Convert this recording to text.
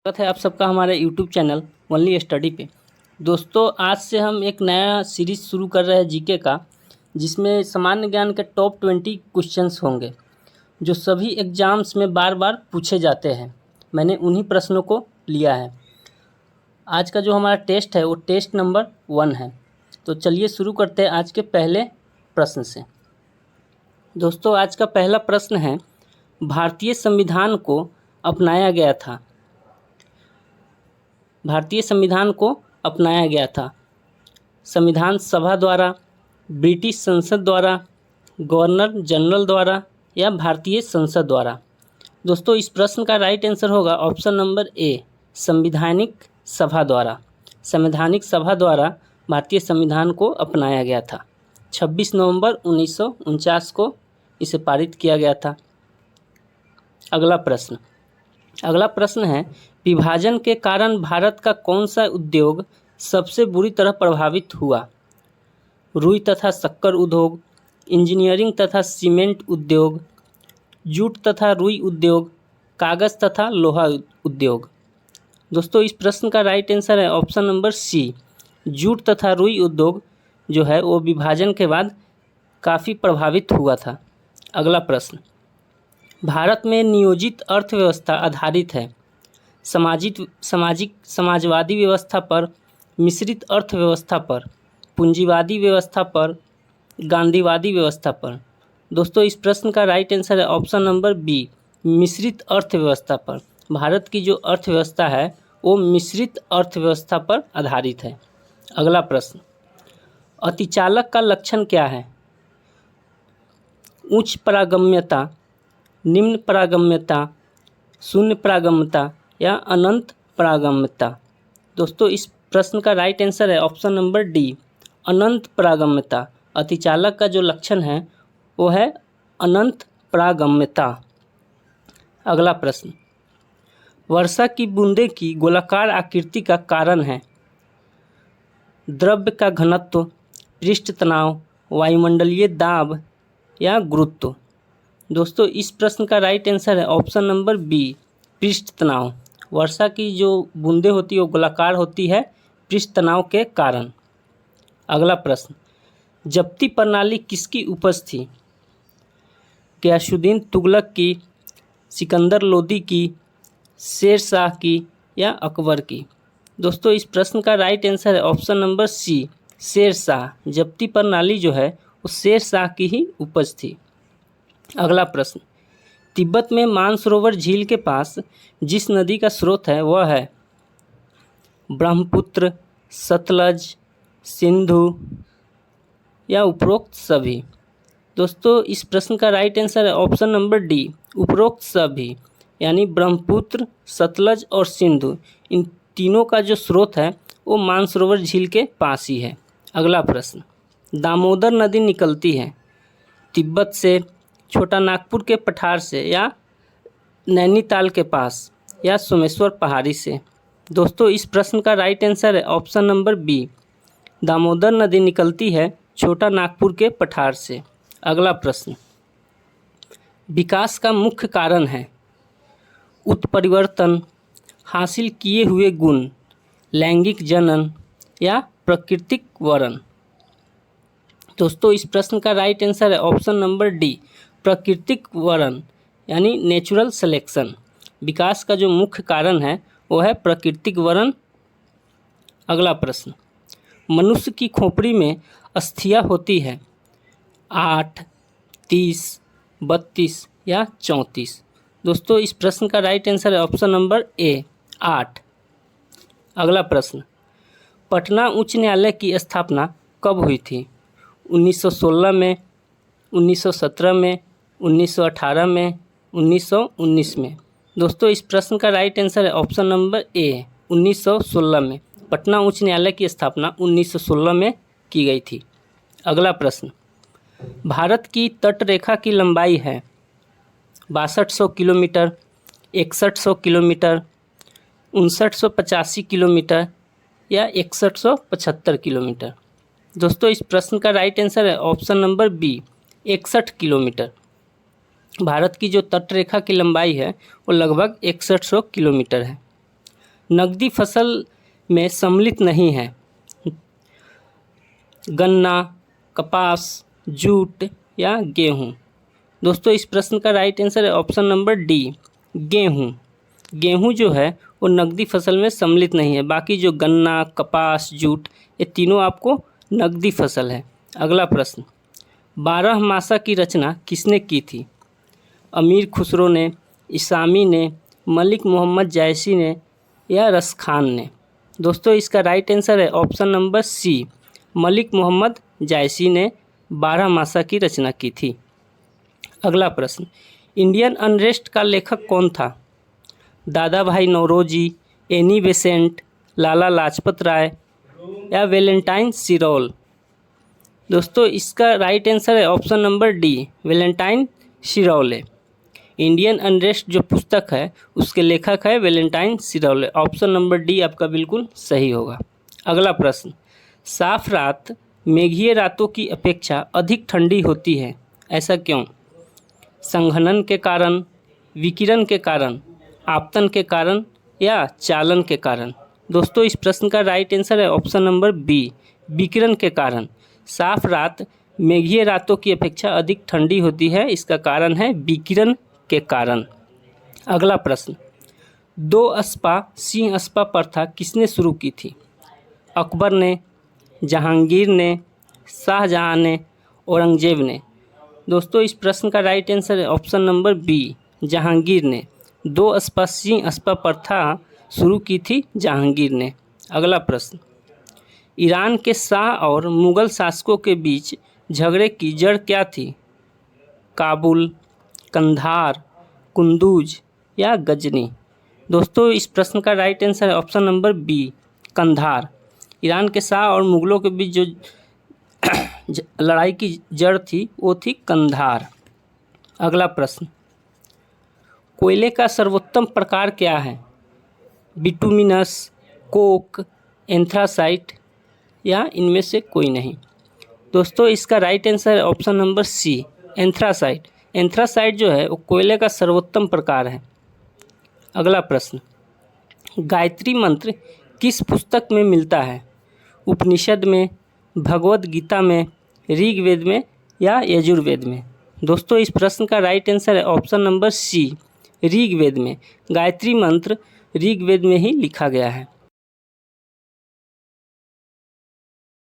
स्वागत है आप सबका हमारे YouTube चैनल ओनली स्टडी पे। दोस्तों, आज से हम एक नया सीरीज़ शुरू कर रहे हैं जीके का, जिसमें सामान्य ज्ञान के टॉप 20 क्वेश्चंस होंगे जो सभी एग्ज़ाम्स में बार बार पूछे जाते हैं। मैंने उन्हीं प्रश्नों को लिया है। आज का जो हमारा टेस्ट है वो टेस्ट नंबर 1 है। तो चलिए शुरू करते हैं आज के पहले प्रश्न से। दोस्तों, आज का पहला प्रश्न है, भारतीय संविधान को अपनाया गया था। भारतीय संविधान को अपनाया गया था संविधान सभा द्वारा, ब्रिटिश संसद द्वारा, गवर्नर जनरल द्वारा या भारतीय संसद द्वारा। दोस्तों, इस प्रश्न का राइट आंसर होगा ऑप्शन नंबर ए, संवैधानिक सभा द्वारा। संवैधानिक सभा द्वारा भारतीय संविधान को अपनाया गया था। 26 नवंबर 1949 को इसे पारित किया गया था। अगला प्रश्न है, विभाजन के कारण भारत का कौन सा उद्योग सबसे बुरी तरह प्रभावित हुआ? रुई तथा शक्कर उद्योग, इंजीनियरिंग तथा सीमेंट उद्योग, जूट तथा रुई उद्योग, कागज़ तथा लोहा उद्योग। दोस्तों, इस प्रश्न का राइट आंसर है ऑप्शन नंबर सी, जूट तथा रुई उद्योग जो है वो विभाजन के बाद काफ़ी प्रभावित हुआ था। अगला प्रश्न, भारत में नियोजित अर्थव्यवस्था आधारित है समाजवादी व्यवस्था पर, मिश्रित अर्थव्यवस्था पर, पूंजीवादी व्यवस्था पर, गांधीवादी व्यवस्था पर। दोस्तों, इस प्रश्न का राइट आंसर है ऑप्शन नंबर बी, मिश्रित अर्थव्यवस्था पर। भारत की जो अर्थव्यवस्था है वो मिश्रित अर्थव्यवस्था पर आधारित है। अगला प्रश्न, अतिचालक का लक्षण क्या है? उच्च पारगम्यता, निम्न पारगम्यता, शून्य पारगम्यता या अनंत पारगम्यता। दोस्तों, इस प्रश्न का राइट आंसर है ऑप्शन नंबर डी, अनंत पारगम्यता। अतिचालक का जो लक्षण है वो है अनंत पारगम्यता। अगला प्रश्न, वर्षा की बूंदे की गोलाकार आकृति का कारण है? द्रव्य का घनत्व, पृष्ठ तनाव, वायुमंडलीय दाब या गुरुत्व। दोस्तों, इस प्रश्न का राइट आंसर है ऑप्शन नंबर बी, पृष्ठ तनाव। वर्षा की जो बूंदें होती है वो गोलाकार होती है पृष्ठ तनाव के कारण। अगला प्रश्न, जब्ती प्रणाली किसकी उपज थी? गयासुद्दीन तुगलक की, सिकंदर लोदी की, शेर शाह की या अकबर की। दोस्तों, इस प्रश्न का राइट आंसर है ऑप्शन नंबर सी, शेर शाह। जब्ती प्रणाली जो है वो शेर शाह की ही उपज थी। अगला प्रश्न, तिब्बत में मानसरोवर झील के पास जिस नदी का स्रोत है वह है ब्रह्मपुत्र, सतलज, सिंधु या उपरोक्त सभी। दोस्तों, इस प्रश्न का राइट आंसर है ऑप्शन नंबर डी, उपरोक्त सभी। यानी ब्रह्मपुत्र, सतलज और सिंधु, इन तीनों का जो स्रोत है वो मानसरोवर झील के पास ही है। अगला प्रश्न, दामोदर नदी निकलती है तिब्बत से, छोटा नागपुर के पठार से या नैनीताल के पास या सोमेश्वर पहाड़ी से। दोस्तों, इस प्रश्न का राइट आंसर है ऑप्शन नंबर बी, दामोदर नदी निकलती है छोटा नागपुर के पठार से। अगला प्रश्न, विकास का मुख्य कारण है? उत्परिवर्तन, हासिल किए हुए गुण, लैंगिक जनन या प्राकृतिक वरण। दोस्तों, इस प्रश्न का राइट आंसर है ऑप्शन नंबर डी, प्राकृतिक वरण यानी नेचुरल सिलेक्शन। विकास का जो मुख्य कारण है वो है प्राकृतिक वरण। अगला प्रश्न, मनुष्य की खोपड़ी में अस्थियां होती है 8, 30, 32 या 34। दोस्तों, इस प्रश्न का राइट आंसर है ऑप्शन नंबर ए, 8। अगला प्रश्न, पटना उच्च न्यायालय की स्थापना कब हुई थी? 1916 में, 1917 में, 1918 में, 1919 में। दोस्तों, इस प्रश्न का राइट आंसर है ऑप्शन नंबर ए, 1916 में। पटना उच्च न्यायालय की स्थापना 1916 में की गई थी। अगला प्रश्न, भारत की तटरेखा की लंबाई है 6200 किलोमीटर, 6100 किलोमीटर, 5985 किलोमीटर या 6175 किलोमीटर। दोस्तों, इस प्रश्न का राइट आंसर है ऑप्शन नंबर बी, 61 किलोमीटर। भारत की जो तटरेखा की लंबाई है वो लगभग 6100 किलोमीटर है। नकदी फसल में सम्मिलित नहीं है? गन्ना, कपास, जूट या गेहूँ? दोस्तों इस प्रश्न का राइट आंसर है ऑप्शन नंबर डी, गेहूँ। गेहूँ जो है वो नकदी फसल में सम्मिलित नहीं है। बाकी जो गन्ना, कपास, जूट ये तीनों आपको नकदी फसल है। अगला प्रश्न, 12मासा की रचना किसने की थी? अमीर खुसरो ने, इसामी ने, मलिक मोहम्मद जायसी ने या रस खान ने? दोस्तों इसका राइट आंसर है option number C, Malik Mohammad Jayasi ने 12मासा की रचना की थी। अगला प्रश्न, इंडियन अनरेस्ट का लेखक कौन था? Dadabhai Naoroji, Annie Besant, Lala Lajpat Rai या वैलेंटाइन सिरोल? दोस्तों इसका राइट आंसर है option number D, Valentine Chirol. Indian Unrest जो पुस्तक है उसके लेखक है Valentine Chirol. Option number D आपका बिल्कुल सही होगा। अगला प्रश्न, साफ रात मेघीय रातों की अपेक्षा अधिक ठंडी होती है, ऐसा क्यों? संघनन के कारण, विकिरण के कारण, आपतन के कारण या चालन के कारण? दोस्तों इस प्रश्न का राइट आंसर है ऑप्शन नंबर बी, विकिरण के कारण। साफ रात मेघीय रातों की अपेक्षा अधिक ठंडी होती है, इसका कारण है विकिरण के कारण। अगला प्रश्न, 2 अस्पा सिंह अस्पा प्रथा किसने शुरू की थी? अकबर ने, जहांगीर ने, शाहजहां ने, औरंगजेब ने? दोस्तों इस प्रश्न का राइट आंसर है ऑप्शन नंबर बी, जहांगीर ने। 2 अस्पा सिंह अस्पा प्रथा शुरू की थी जहांगीर ने। अगला प्रश्न, ईरान के शाह और मुग़ल शासकों के बीच झगड़े की जड़ क्या थी? काबुल, कंधार, कुंदूज या गजनी? दोस्तों इस प्रश्न का राइट आंसर है option number B, Kandahar. Iran के शाह और मुग़लों के बीच जो लड़ाई की जड़ थी वो थी कंधार। अगला प्रश्न, कोयले का सर्वोत्तम प्रकार क्या है? बिटुमिनस, कोक, एंथ्रासाइट या इनमें से कोई नहीं? दोस्तों इसका राइट आंसर है option number C, anthracite. Anthracite जो है वो कोयले का सर्वोत्तम प्रकार है। अगला प्रश्न, गायत्री मंत्र किस पुस्तक में मिलता है? उपनिषद में, भगवद गीता में, ऋग्वेद में या यजुर्वेद में? दोस्तों इस प्रश्न का राइट आंसर है ऑप्शन नंबर सी, ऋग्वेद में। गायत्री मंत्र ऋग्वेद में ही लिखा गया है।